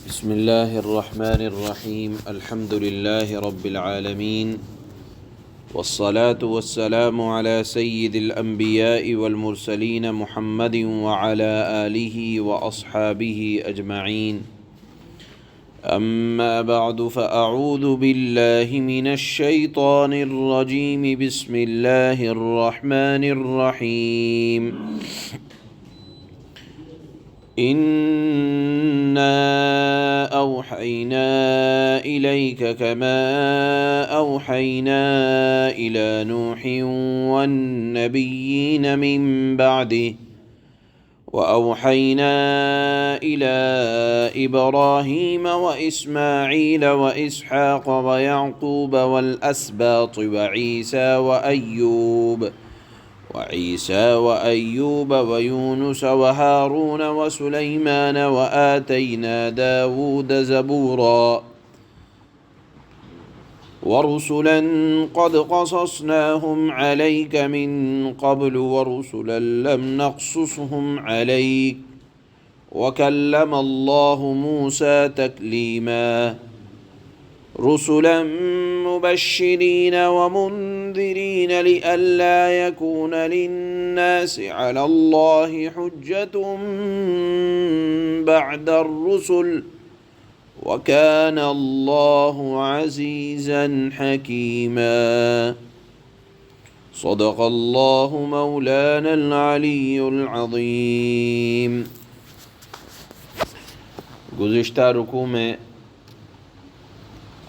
بسم اللہ الرحمن الرحیم الحمد للہ رب العالمین والصلاة والسلام على سید الانبیاء والمرسلین محمد وعلى آلہ واصحابہ اجمعین اما بعد فاعوذ باللہ من الشیطان الرجیم بسم اللہ الرحمن الرحیم إِنَّا أَوْحَيْنَا إِلَيْكَ كَمَا أَوْحَيْنَا إِلَى نُوحٍ وَالنَّبِيِّينَ مِن بَعْدِهِ وَأَوْحَيْنَا إِلَى إِبْرَاهِيمَ وَإِسْمَاعِيلَ وَإِسْحَاقَ وَيَعْقُوبَ وَالْأَسْبَاطِ وعيسى وأيوب ويونس وهارون وسليمان وآتينا داود زبورا ورسلا قد قصصناهم عليك من قبل ورسلا لم نقصصهم عليك وكلم الله موسى تكليما رسلا مبشرين ومنذرين لئلا يكون للناس على الله حجة بعد الرسل وكان الله عزيزا حكيما صدق الله مولانا العلي العظيم۔ گزشتہ رکوع میں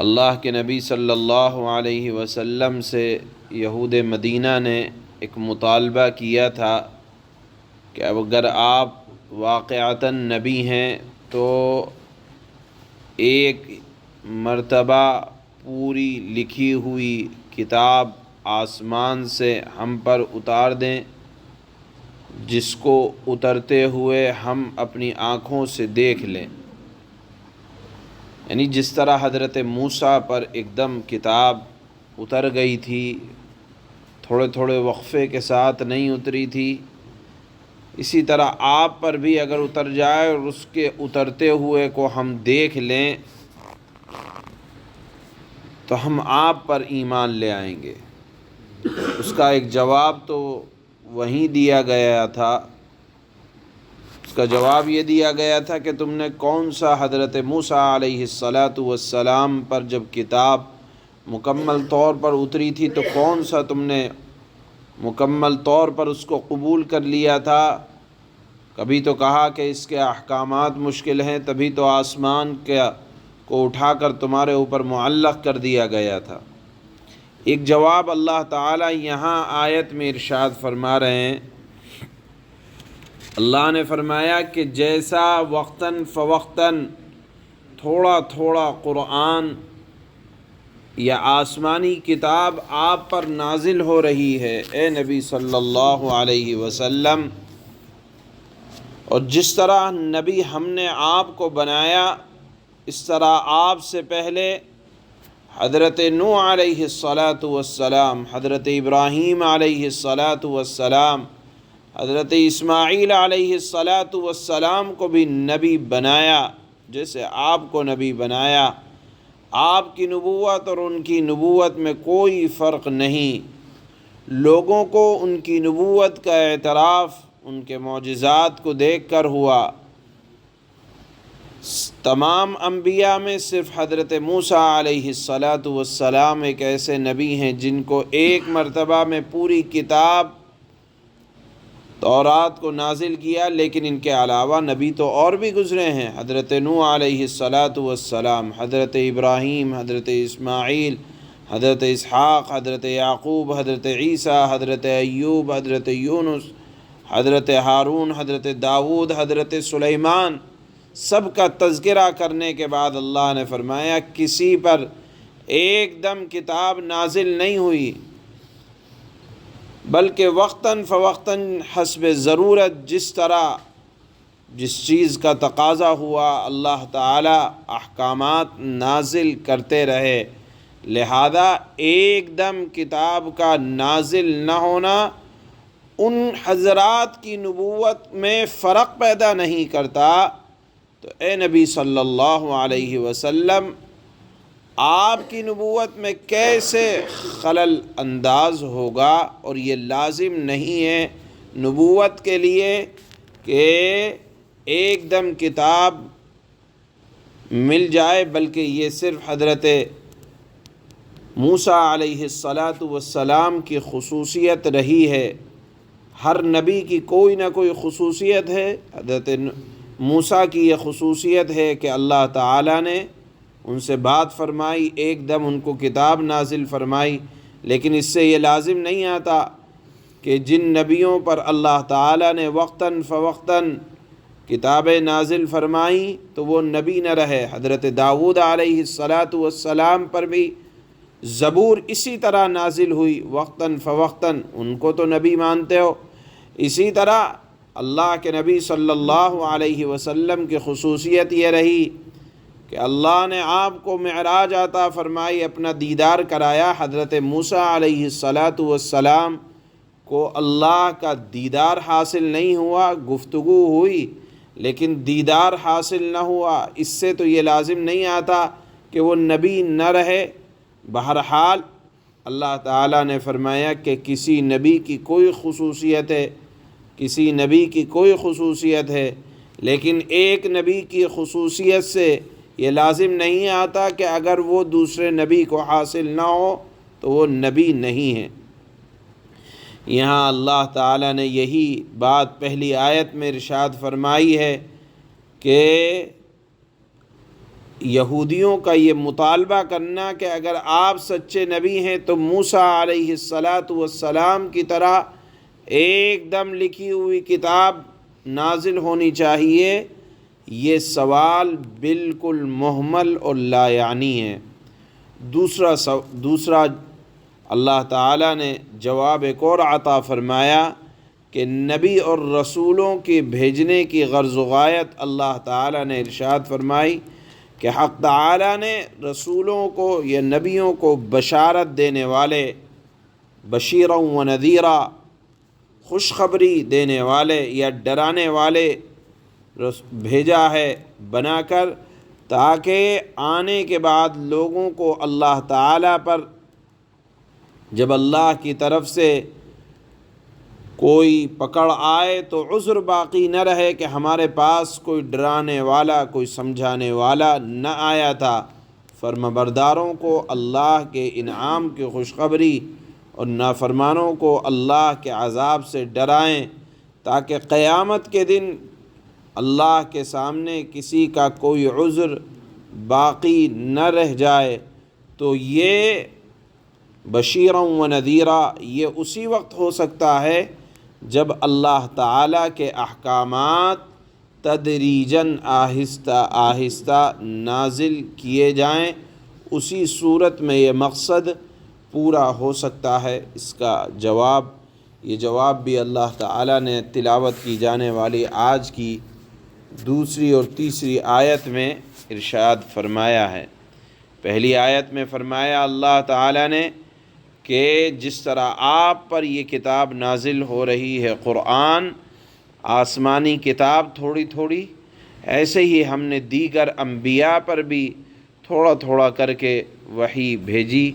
اللہ کے نبی صلی اللہ علیہ وسلم سے یہود مدینہ نے ایک مطالبہ کیا تھا کہ اگر آپ واقعتاً نبی ہیں تو ایک مرتبہ پوری لکھی ہوئی کتاب آسمان سے ہم پر اتار دیں، جس کو اترتے ہوئے ہم اپنی آنکھوں سے دیکھ لیں۔ یعنی جس طرح حضرت موسیٰ پر ایک دم کتاب اتر گئی تھی، تھوڑے تھوڑے وقفے کے ساتھ نہیں اتری تھی، اسی طرح آپ پر بھی اگر اتر جائے اور اس کے اترتے ہوئے کو ہم دیکھ لیں تو ہم آپ پر ایمان لے آئیں گے۔ اس کا ایک جواب تو وہیں دیا گیا تھا، اس کا جواب یہ دیا گیا تھا کہ تم نے کون سا حضرت موسیٰ علیہ السلام پر جب کتاب مکمل طور پر اتری تھی تو کون سا تم نے مکمل طور پر اس کو قبول کر لیا تھا؟ کبھی تو کہا کہ اس کے احکامات مشکل ہیں، تبھی تو آسمان کو اٹھا کر تمہارے اوپر معلق کر دیا گیا تھا۔ ایک جواب اللہ تعالیٰ یہاں آیت میں ارشاد فرما رہے ہیں۔ اللہ نے فرمایا کہ جیسا وقتاً فوقتاً تھوڑا تھوڑا قرآن یا آسمانی کتاب آپ پر نازل ہو رہی ہے اے نبی صلی اللہ علیہ وسلم، اور جس طرح نبی ہم نے آپ کو بنایا اس طرح آپ سے پہلے حضرت نوح علیہ السلام، حضرت ابراہیم علیہ السلام، حضرت اسماعیل علیہ السلام کو بھی نبی بنایا، جیسے آپ کو نبی بنایا۔ آپ کی نبوت اور ان کی نبوت میں کوئی فرق نہیں۔ لوگوں کو ان کی نبوت کا اعتراف ان کے معجزات کو دیکھ کر ہوا۔ تمام انبیاء میں صرف حضرت موسیٰ علیہ السلام ایک ایسے نبی ہیں جن کو ایک مرتبہ میں پوری کتاب تورات کو نازل کیا، لیکن ان کے علاوہ نبی تو اور بھی گزرے ہیں۔ حضرت نوح علیہ السلام، حضرت ابراہیم، حضرت اسماعیل، حضرت اسحاق، حضرت یعقوب، حضرت عیسیٰ، حضرت ایوب، حضرت یونس، حضرت ہارون، حضرت داود، حضرت سلیمان، سب کا تذکرہ کرنے کے بعد اللہ نے فرمایا کسی پر ایک دم کتاب نازل نہیں ہوئی، بلکہ وقتاً فوقتاً حسب ضرورت جس طرح جس چیز کا تقاضا ہوا اللہ تعالی احکامات نازل کرتے رہے۔ لہذا ایک دم کتاب کا نازل نہ ہونا ان حضرات کی نبوت میں فرق پیدا نہیں کرتا تو اے نبی صلی اللہ علیہ وسلم، آپ کی نبوت میں کیسے خلل انداز ہوگا؟ اور یہ لازم نہیں ہے نبوت کے لیے کہ ایک دم کتاب مل جائے، بلکہ یہ صرف حضرت موسیٰ علیہ السلام کی خصوصیت رہی ہے۔ ہر نبی کی کوئی نہ کوئی خصوصیت ہے۔ حضرت موسیٰ کی یہ خصوصیت ہے کہ اللہ تعالیٰ نے ان سے بات فرمائی، ایک دم ان کو کتاب نازل فرمائی، لیکن اس سے یہ لازم نہیں آتا کہ جن نبیوں پر اللہ تعالیٰ نے وقتاً فوقتاً کتابیں نازل فرمائیں تو وہ نبی نہ رہے۔ حضرت داؤد علیہ السلام پر بھی زبور اسی طرح نازل ہوئی وقتاً فوقتاً، ان کو تو نبی مانتے ہو۔ اسی طرح اللہ کے نبی صلی اللہ علیہ وسلم کی خصوصیت یہ رہی کہ اللہ نے آپ کو معراج عطا فرمائی، اپنا دیدار کرایا۔ حضرت موسیٰ علیہ السلام کو اللہ کا دیدار حاصل نہیں ہوا، گفتگو ہوئی لیکن دیدار حاصل نہ ہوا۔ اس سے تو یہ لازم نہیں آتا کہ وہ نبی نہ رہے۔ بہرحال اللہ تعالیٰ نے فرمایا کہ کسی نبی کی کوئی خصوصیت ہے، کسی نبی کی کوئی خصوصیت ہے، لیکن ایک نبی کی خصوصیت سے یہ لازم نہیں آتا کہ اگر وہ دوسرے نبی کو حاصل نہ ہو تو وہ نبی نہیں ہے۔ یہاں اللہ تعالیٰ نے یہی بات پہلی آیت میں ارشاد فرمائی ہے کہ یہودیوں کا یہ مطالبہ کرنا کہ اگر آپ سچے نبی ہیں تو موسیٰ علیہ السلام کی طرح ایک دم لکھی ہوئی کتاب نازل ہونی چاہیے، یہ سوال بالکل مہمل اور لا یعنی ہے۔ دوسرا اللہ تعالیٰ نے جواب ایک اور عطا فرمایا کہ نبی اور رسولوں کے بھیجنے کی غرض و غایت اللہ تعالیٰ نے ارشاد فرمائی کہ حق تعالیٰ نے رسولوں کو یا نبیوں کو بشارت دینے والے، بشیرا و نذیرا، خوشخبری دینے والے یا ڈرانے والے بھیجا ہے بنا کر، تاکہ آنے کے بعد لوگوں کو اللہ تعالیٰ پر جب اللہ کی طرف سے کوئی پکڑ آئے تو عذر باقی نہ رہے کہ ہمارے پاس کوئی ڈرانے والا، کوئی سمجھانے والا نہ آیا تھا۔ فرمانبرداروں کو اللہ کے انعام کی خوشخبری اور نافرمانوں کو اللہ کے عذاب سے ڈرائیں، تاکہ قیامت کے دن اللہ کے سامنے کسی کا کوئی عذر باقی نہ رہ جائے۔ تو یہ بشیرا و نذیرا یہ اسی وقت ہو سکتا ہے جب اللہ تعالیٰ کے احکامات تدریجاً آہستہ آہستہ نازل کیے جائیں، اسی صورت میں یہ مقصد پورا ہو سکتا ہے۔ اس کا یہ جواب بھی اللہ تعالیٰ نے تلاوت کی جانے والی آج کی دوسری اور تیسری آیت میں ارشاد فرمایا ہے۔ پہلی آیت میں فرمایا اللہ تعالیٰ نے کہ جس طرح آپ پر یہ کتاب نازل ہو رہی ہے قرآن، آسمانی کتاب تھوڑی تھوڑی، ایسے ہی ہم نے دیگر انبیاء پر بھی تھوڑا تھوڑا کر کے وحی بھیجی،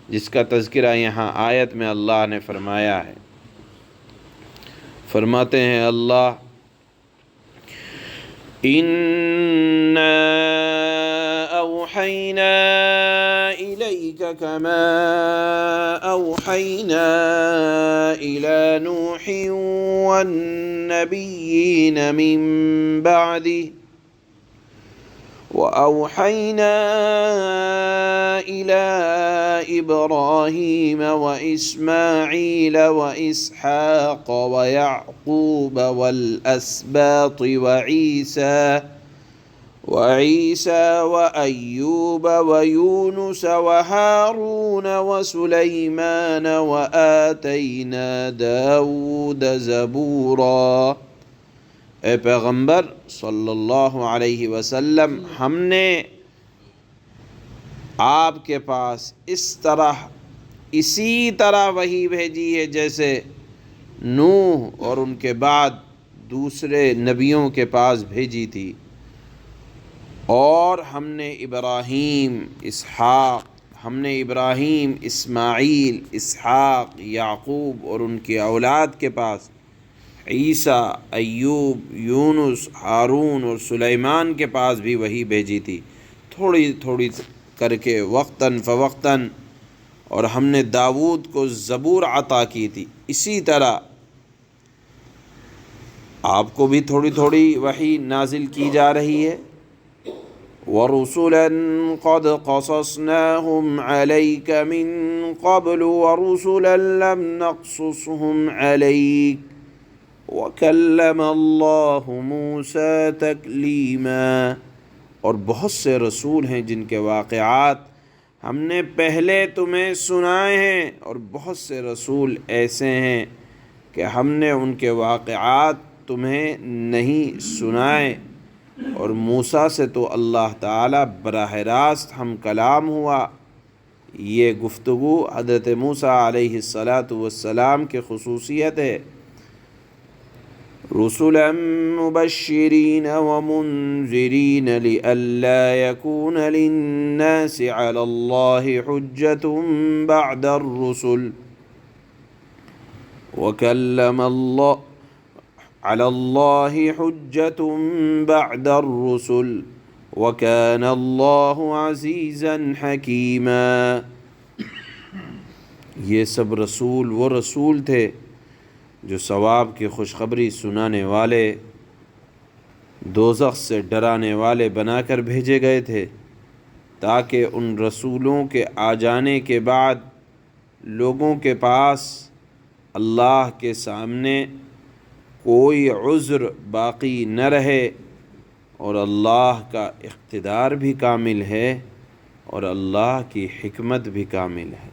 جس کا تذکرہ یہاں آیت میں اللہ نے فرمایا ہے۔ فرماتے ہیں اللہ إِنَّا أَوْحَيْنَا إِلَيْكَ كَمَا أَوْحَيْنَا إِلَى نُوحٍ وَالنَّبِيِّينَ مِن بَعْدِهِ وَأَوْحَيْنَا إِلَى إِبْرَاهِيمَ وَإِسْمَاعِيلَ وَإِسْحَاقَ وَيَعْقُوبَ وَالْأَسْبَاطِ وَعِيسَى وَأَيُّوبَ وَيُونُسَ وَهَارُونَ وَسُلَيْمَانَ وَآتَيْنَا دَاوُودَ زَبُورًا۔ اے پیغمبر صلی اللہ علیہ وسلم، ہم نے آپ کے پاس اسی طرح وحی بھیجی ہے جیسے نوح اور ان کے بعد دوسرے نبیوں کے پاس بھیجی تھی۔ اور ہم نے ابراہیم اسماعیل اسحاق یعقوب اور ان کی اولاد کے پاس عیسیٰ ایوب یونس ہارون اور سلیمان کے پاس بھی وحی بھیجی تھی، تھوڑی تھوڑی کر کے وقتاً فوقتاً، اور ہم نے داود کو زبور عطا کی تھی۔ اسی طرح آپ کو بھی تھوڑی تھوڑی وحی نازل کی جا رہی ہے۔ وَرُسُلًا قَدْ قَصَصْنَاهُمْ عَلَيْكَ مِن قَبْلُ وَرُسُلًا لَّمْ نَقْصُصْهُمْ عَلَيْكَ وَكَلَّمَ اللَّهُ مُوسَىٰ تَكْلِيمًا، اور بہت سے رسول ہیں جن کے واقعات ہم نے پہلے تمہیں سنائے ہیں، اور بہت سے رسول ایسے ہیں کہ ہم نے ان کے واقعات تمہیں نہیں سنائے۔ اور موسیٰ سے تو اللہ تعالیٰ براہ راست ہم کلام ہوا۔ یہ گفتگو حضرت موسیٰ علیہ السلام کی خصوصیت ہے۔ رسلا مبشرین ومنذرین لئلا یکون للناس علی اللہ حجۃ بعد الرسل وکلم اللہ علی اللہ حجۃ بعد الرسل وکان اللہ عزیزا حکیما۔ یہ سب رسول وہ رسول تھے جو ثواب کی خوشخبری سنانے والے، دوزخ سے ڈرانے والے بنا کر بھیجے گئے تھے، تاکہ ان رسولوں کے آ جانے کے بعد لوگوں کے پاس اللہ کے سامنے کوئی عذر باقی نہ رہے، اور اللہ کا اقتدار بھی کامل ہے اور اللہ کی حکمت بھی کامل ہے۔